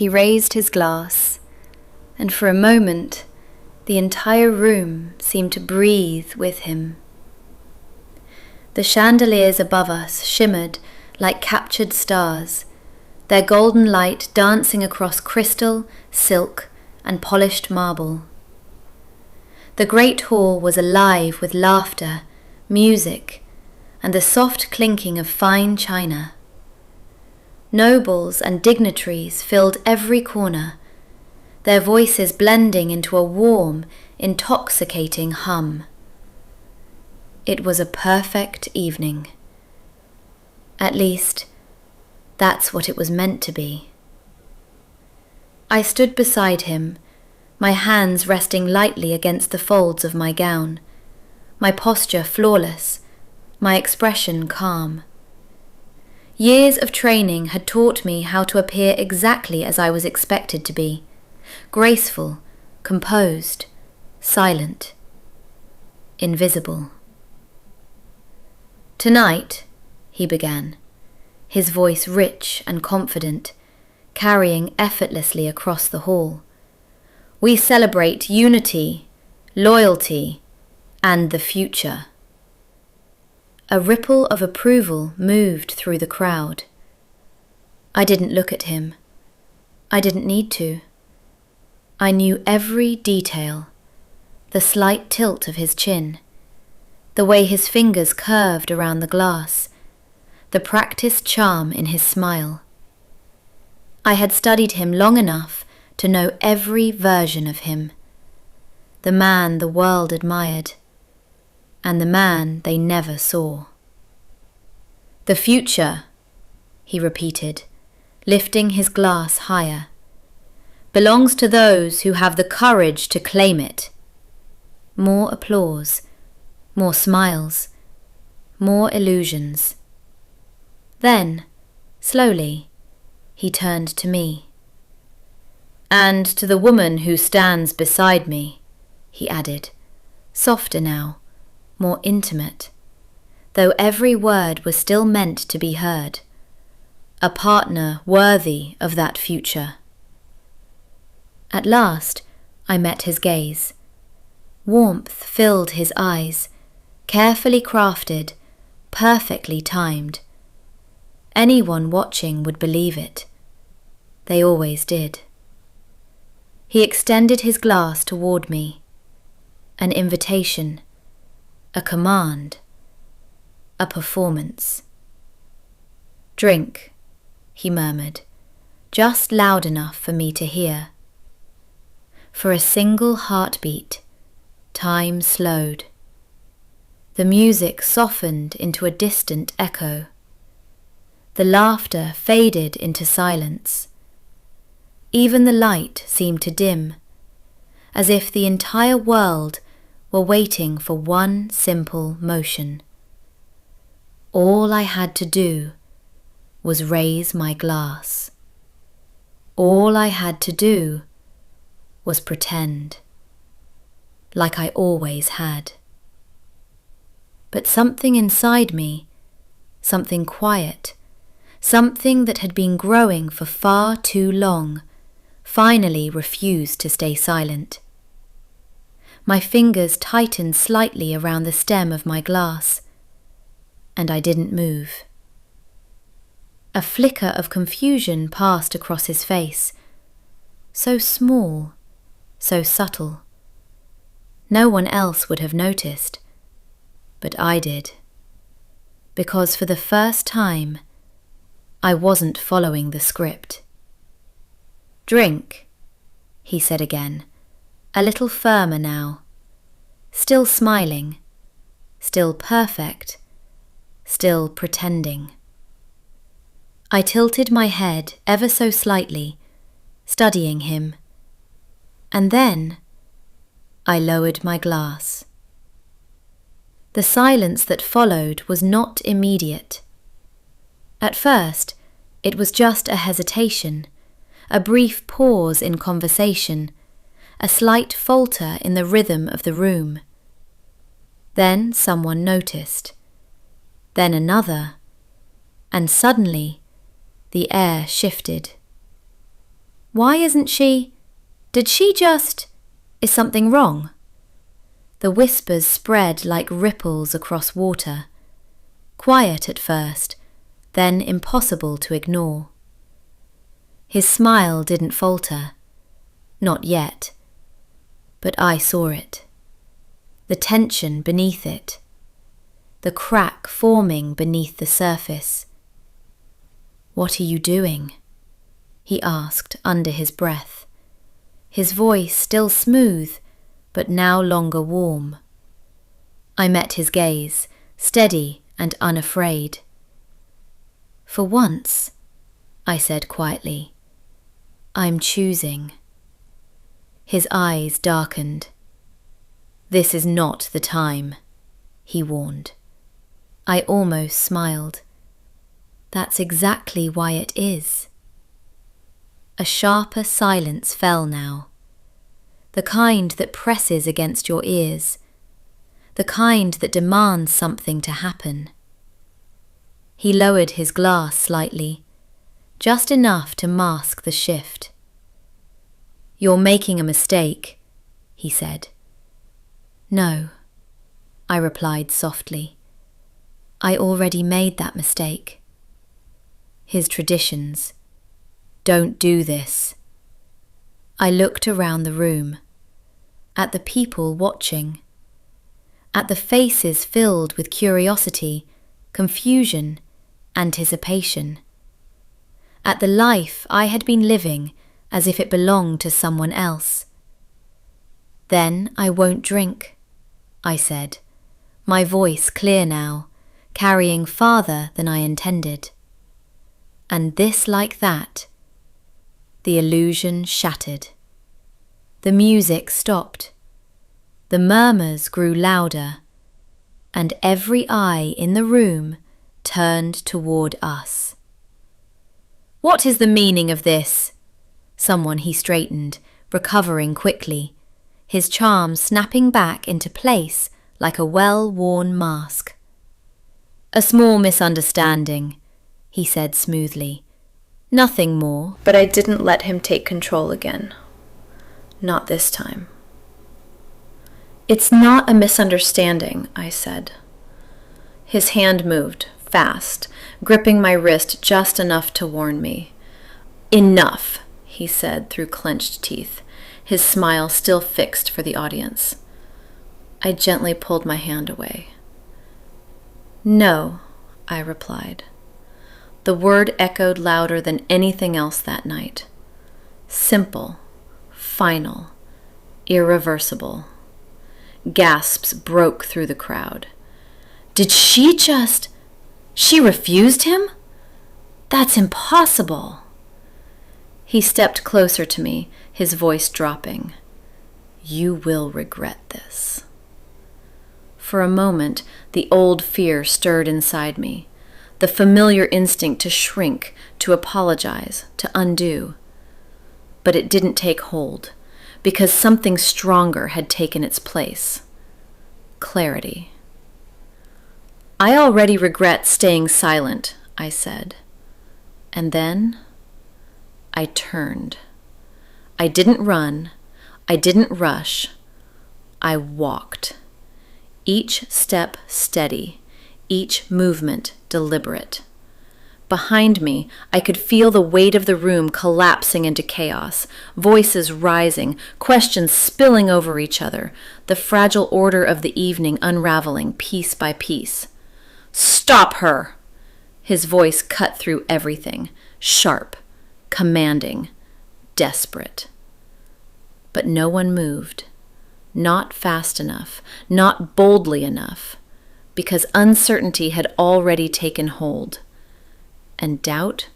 He raised his glass, and for a moment the entire room seemed to breathe with him. The chandeliers above us shimmered like captured stars, their golden light dancing across crystal, silk, and polished marble. The great hall was alive with laughter, music, and the soft clinking of fine china. Nobles and dignitaries filled every corner, their voices blending into a warm, intoxicating hum. It was a perfect evening. At least, that's what it was meant to be. I stood beside him, my hands resting lightly against the folds of my gown, my posture flawless, my expression calm. Years of training had taught me how to appear exactly as I was expected to be, graceful, composed, silent, invisible. "Tonight," he began, his voice rich and confident, carrying effortlessly across the hall, "we celebrate unity, loyalty, and the future." A ripple of approval moved through the crowd. I didn't look at him. I didn't need to. I knew every detail, the slight tilt of his chin, the way his fingers curved around the glass, the practiced charm in his smile. I had studied him long enough to know every version of him, the man the world admired, and the man they never saw. "The future," he repeated, lifting his glass higher, "belongs to those who have the courage to claim it." More applause, more smiles, more illusions. Then, slowly, he turned to me. "And to the woman who stands beside me," he added, softer now, more intimate, though every word was still meant to be heard, "a partner worthy of that future." At last, I met his gaze. Warmth filled his eyes, carefully crafted, perfectly timed. Anyone watching would believe it. They always did. He extended his glass toward me. An invitation, a command, a performance. "Drink," he murmured, just loud enough for me to hear. For a single heartbeat, time slowed. The music softened into a distant echo. The laughter faded into silence. Even the light seemed to dim, as if the entire world were waiting for one simple motion. All I had to do was raise my glass. All I had to do was pretend, like I always had. But something inside me, something quiet, something that had been growing for far too long, finally refused to stay silent. My fingers tightened slightly around the stem of my glass, and I didn't move. A flicker of confusion passed across his face, so small, so subtle. No one else would have noticed, but I did, because for the first time, I wasn't following the script. "Drink," he said again, a little firmer now, still smiling, still perfect, still pretending. I tilted my head ever so slightly, studying him, and then I lowered my glass. The silence that followed was not immediate. At first, it was just a hesitation, a brief pause in conversation, a slight falter in the rhythm of the room. Then someone noticed, then another, and suddenly the air shifted. Why isn't she? Did she just? Is something wrong? The whispers spread like ripples across water, quiet at first, then impossible to ignore. His smile didn't falter, not yet, but I saw it. The tension beneath it, the crack forming beneath the surface. "What are you doing?" he asked under his breath, his voice still smooth, but now longer warm. I met his gaze, steady and unafraid. "For once," I said quietly, "I'm choosing." His eyes darkened. "This is not the time," he warned. I almost smiled. "That's exactly why it is." A sharper silence fell now, the kind that presses against your ears, the kind that demands something to happen. He lowered his glass slightly, just enough to mask the shift. "You're making a mistake," he said. "No," I replied softly. "I already made that mistake." His traditions. "Don't do this." I looked around the room, at the people watching, at the faces filled with curiosity, confusion, anticipation, at the life I had been living as if it belonged to someone else. "Then I won't drink," I said, my voice clear now, carrying farther than I intended. And this like that, the illusion shattered. The music stopped. The murmurs grew louder, and every eye in the room turned toward us. "What is the meaning of this?" Someone he straightened, recovering quickly, his charm snapping back into place like a well-worn mask. "A small misunderstanding," he said smoothly. "Nothing more." But I didn't let him take control again. Not this time. "It's not a misunderstanding," I said. His hand moved, fast, gripping my wrist just enough to warn me. "Enough," he said through clenched teeth, his smile still fixed for the audience. I gently pulled my hand away. "No," I replied. The word echoed louder than anything else that night. Simple, final, irreversible. Gasps broke through the crowd. "Did she just... She refused him? That's impossible." He stepped closer to me, his voice dropping. "You will regret this." For a moment, the old fear stirred inside me, the familiar instinct to shrink, to apologize, to undo. But it didn't take hold, because something stronger had taken its place. Clarity. "I already regret staying silent," I said. And then I turned. I didn't run. I didn't rush. I walked. Each step steady, each movement deliberate. Behind me, I could feel the weight of the room collapsing into chaos, voices rising, questions spilling over each other, the fragile order of the evening unraveling piece by piece. "Stop her!" His voice cut through everything, sharp, commanding, desperate. But no one moved, not fast enough, not boldly enough, because uncertainty had already taken hold, and doubt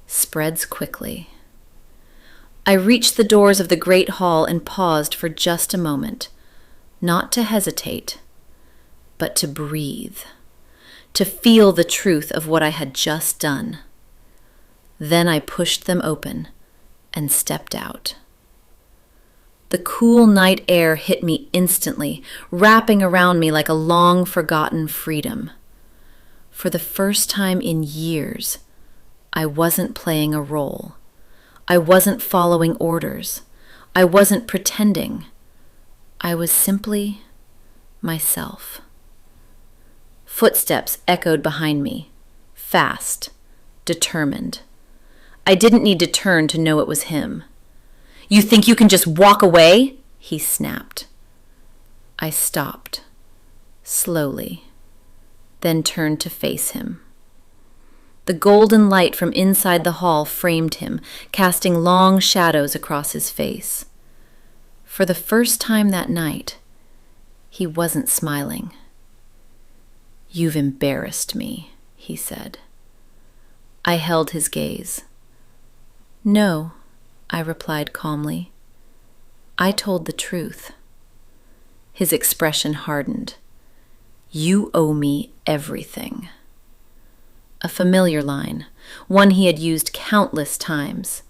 spreads quickly. I reached the doors of the great hall and paused for just a moment, not to hesitate, but to breathe, to feel the truth of what I had just done. Then I pushed them open and stepped out. The cool night air hit me instantly, wrapping around me like a long-forgotten freedom. For the first time in years, I wasn't playing a role. I wasn't following orders. I wasn't pretending. I was simply myself. Footsteps echoed behind me, fast, determined. I didn't need to turn to know it was him. "You think you can just walk away?" he snapped. I stopped, slowly, then turned to face him. The golden light from inside the hall framed him, casting long shadows across his face. For the first time that night, he wasn't smiling. "You've embarrassed me," he said. I held his gaze. "No," I replied calmly. "I told the truth." His expression hardened. "You owe me everything." A familiar line, one he had used countless times,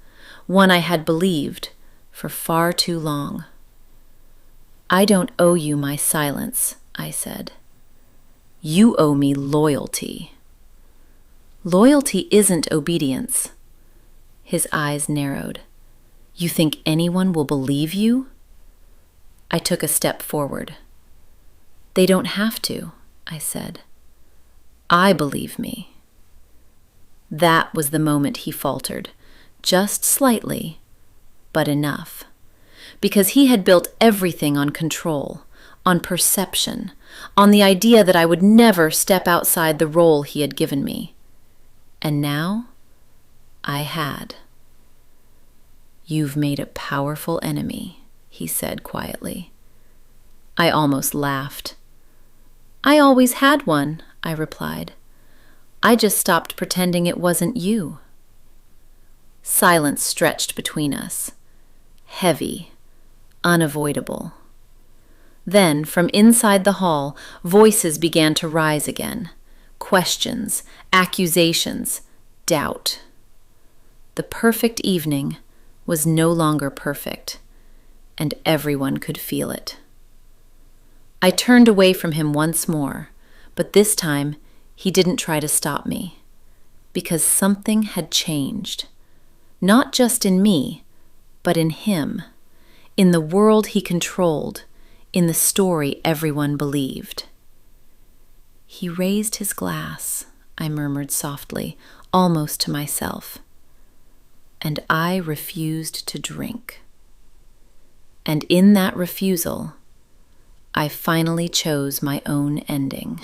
one I had believed for far too long. "I don't owe you my silence," I said. "You owe me loyalty." "Loyalty isn't obedience." His eyes narrowed. "You think anyone will believe you?" I took a step forward. "They don't have to," I said. "I believe me." That was the moment he faltered, just slightly, but enough. Because he had built everything on control, on perception, on the idea that I would never step outside the role he had given me. And now, I had. "You've made a powerful enemy," he said quietly. I almost laughed. "I always had one," I replied. "I just stopped pretending it wasn't you." Silence stretched between us, heavy, unavoidable. Then, from inside the hall, voices began to rise again. Questions, accusations, doubt. The perfect evening was no longer perfect, and everyone could feel it. I turned away from him once more, but this time he didn't try to stop me, because something had changed, not just in me, but in him, in the world he controlled, in the story everyone believed. "He raised his glass," I murmured softly, almost to myself, "and I refused to drink." And in that refusal, I finally chose my own ending.